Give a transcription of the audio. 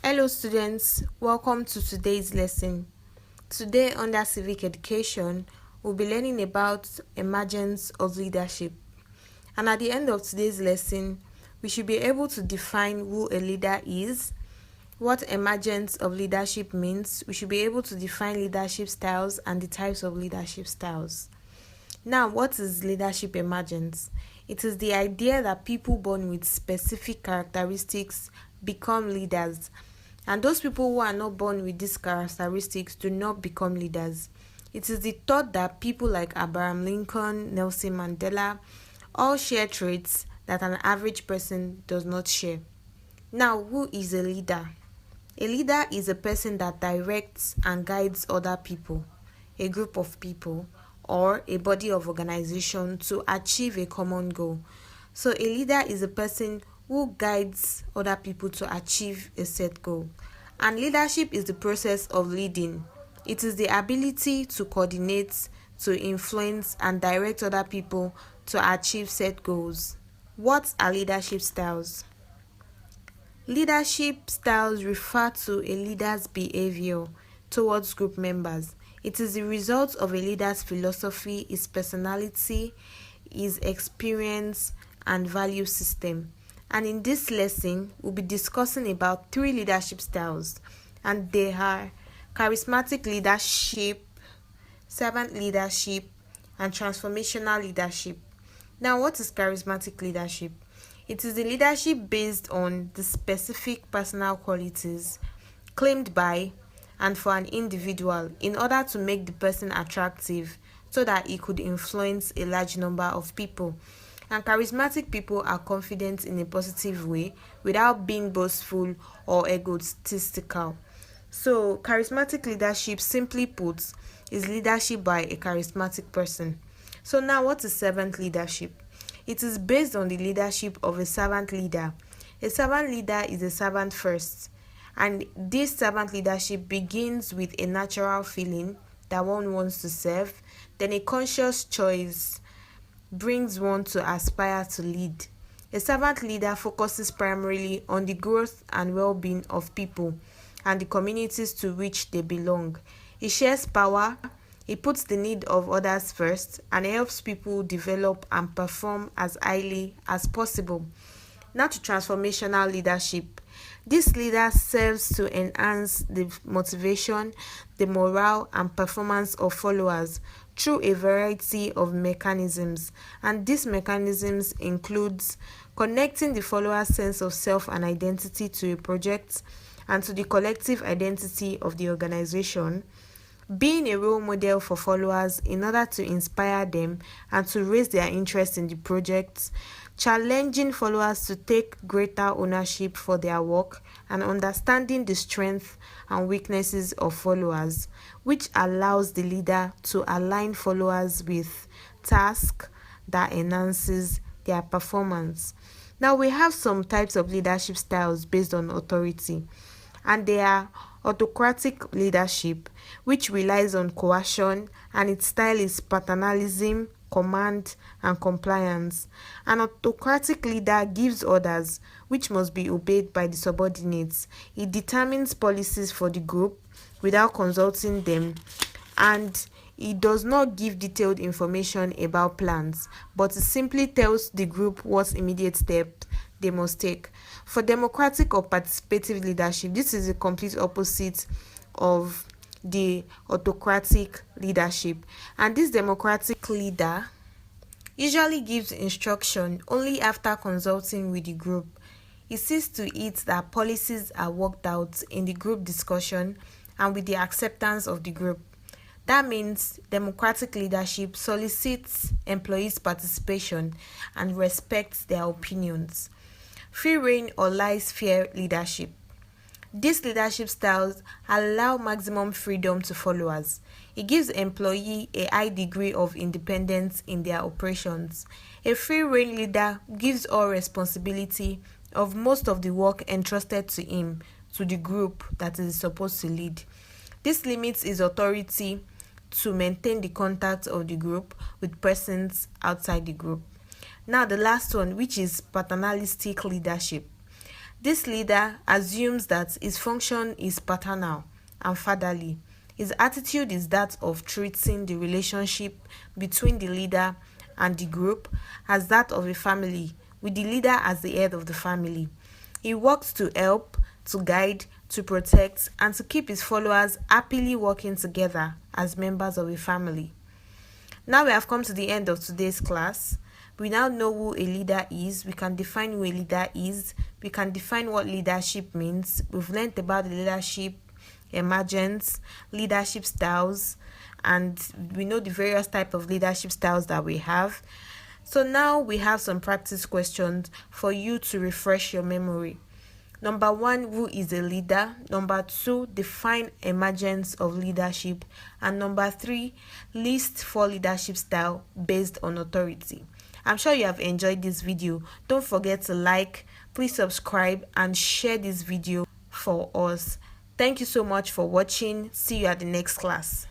Hello students, welcome to today's lesson. Today under Civic Education, we'll be learning about emergence of leadership. And at the end of today's lesson, we should be able to define who a leader is, what emergence of leadership means. We should be able to define leadership styles and the types of leadership styles. Now, what is leadership emergence? It is the idea that people born with specific characteristics become leaders, and those people who are not born with these characteristics do not become leaders. It is the thought that people like Abraham Lincoln, Nelson Mandela all share traits that an average person does not share. Now, who is a leader? A leader is a person that directs and guides other people, a group of people, or a body of organization to achieve a common goal. So a leader is a person who guides other people to achieve a set goal. And leadership is the process of leading. It is the ability to coordinate, to influence, and direct other people to achieve set goals. What are leadership styles? Leadership styles refer to a leader's behavior towards group members. It is the result of a leader's philosophy, his personality, his experience, and value system. And in this lesson, we'll be discussing about 3 leadership styles, and they are charismatic leadership, servant leadership, and transformational leadership. Now, what is charismatic leadership? It is the leadership based on the specific personal qualities claimed by and for an individual in order to make the person attractive so that he could influence a large number of people. And charismatic people are confident in a positive way without being boastful or egotistical. So, charismatic leadership, simply put, is leadership by a charismatic person. So now, what is servant leadership? It is based on the leadership of a servant leader. A servant leader is a servant first, and this servant leadership begins with a natural feeling that one wants to serve, then a conscious choice brings one to aspire to lead. A servant leader focuses primarily on the growth and well-being of people and the communities to which they belong. He shares power, he puts the need of others first, and helps people develop and perform as highly as possible. Now to transformational leadership. This leader serves to enhance the motivation, the morale, and performance of followers through a variety of mechanisms, and these mechanisms includes connecting the follower's sense of self and identity to a project and to the collective identity of the organization, being a role model for followers in order to inspire them and to raise their interest in the project, challenging followers to take greater ownership for their work, and understanding the strengths and weaknesses of followers, which allows the leader to align followers with tasks that enhances their performance. Now we have some types of leadership styles based on authority, and they are autocratic leadership, which relies on coercion, and its style is paternalism, command, and compliance. An autocratic leader gives orders which must be obeyed by the subordinates. He determines policies for the group without consulting them, and he does not give detailed information about plans, but he simply tells the group what immediate steps they must take. For democratic or participative leadership, this is the complete opposite of the autocratic leadership. And this democratic leader usually gives instruction only after consulting with the group. He sees to it that policies are worked out in the group discussion and with the acceptance of the group. That means democratic leadership solicits employees' participation and respects their opinions. Free reign or laissez-faire leadership. These leadership styles allow maximum freedom to followers. It gives employees a high degree of independence in their operations. A free reign leader gives all responsibility of most of the work entrusted to him to the group that is supposed to lead. This limits his authority to maintain the contact of the group with persons outside the group. Now the last one, which is paternalistic leadership. This leader assumes that his function is paternal and fatherly. His attitude is that of treating the relationship between the leader and the group as that of a family, with the leader as the head of the family. He works to help, to guide, to protect, and to keep his followers happily working together as members of a family. Now we have come to the end of today's class. We now know who a leader is. We can define who a leader is. We can define what leadership means. We've learned about the leadership, emergence, leadership styles, and we know the various types of leadership styles that we have. So now we have some practice questions for you to refresh your memory. Number 1, who is a leader? Number 2, define emergence of leadership. And number 3, list 4 leadership style based on authority. I'm sure you have enjoyed this video. Don't forget to like, please subscribe and share this video for us. Thank you so much for watching. See you at the next class.